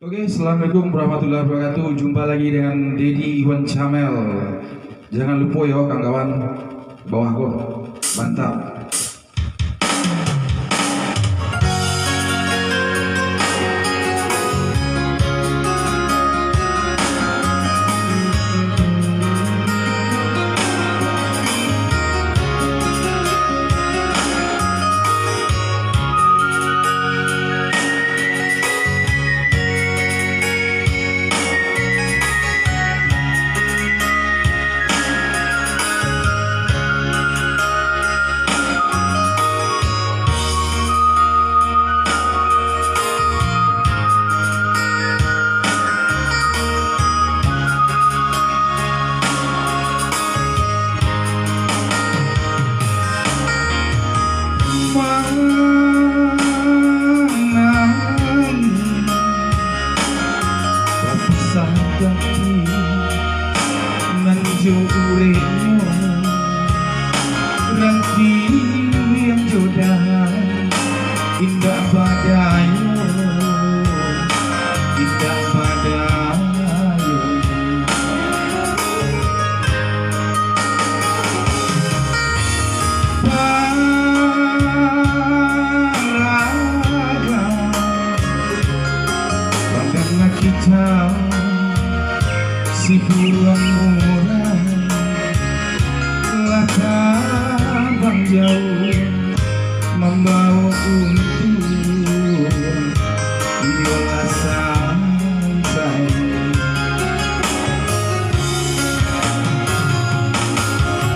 Oke, assalamualaikum warahmatullahi wabarakatuh. Jumpa lagi dengan Dedi Iwan Camel. Jangan lupa ya kawan-kawan, bawah kok, mantap. Yang jodohan indah badayo, indah badayo. Paraga pandanglah kita si bulan murah tabang jauh membawa untung yola santai.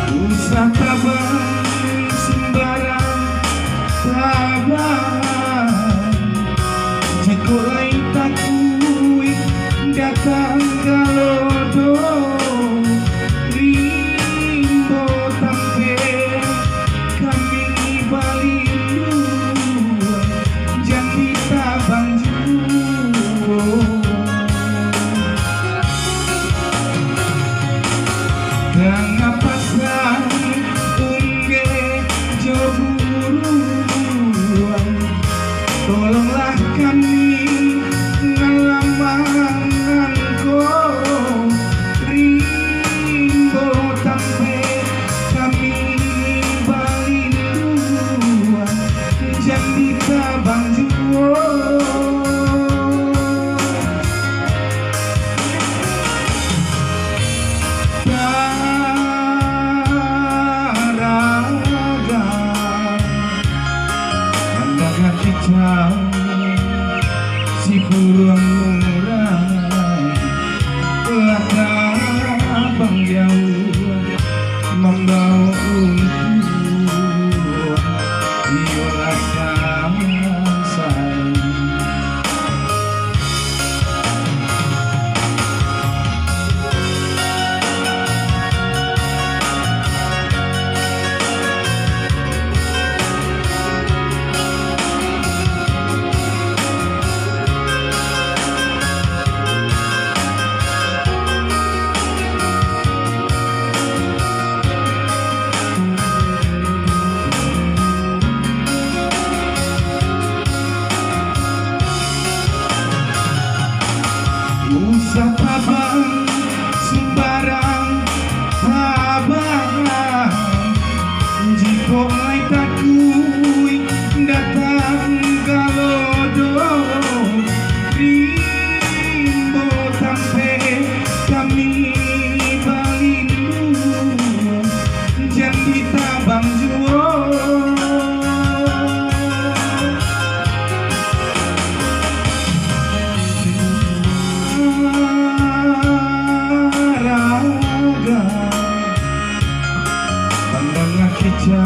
Usah tabang sembarang tabang, cekulai takui datang galodo. Tolonglah kami ngalamangan kau rimbo tampe kami balinduan jangan tabang juo. Si burung murah tabang jauh membawa untung yola santai. Usah tabang sembarang tabang, jika ai takui datang galodo rimbo tampe kami balindu jangan tabang juo. Pandanglah kita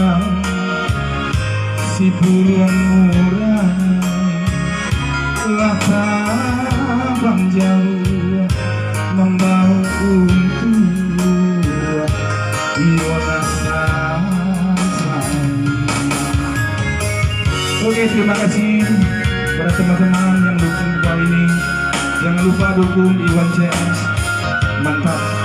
si bulan murah tabang jauh membawa untung yola santai. Oke, terima kasih kepada teman-teman yang dukung kali ini. Jangan lupa dukung Iwan CS. Mantap.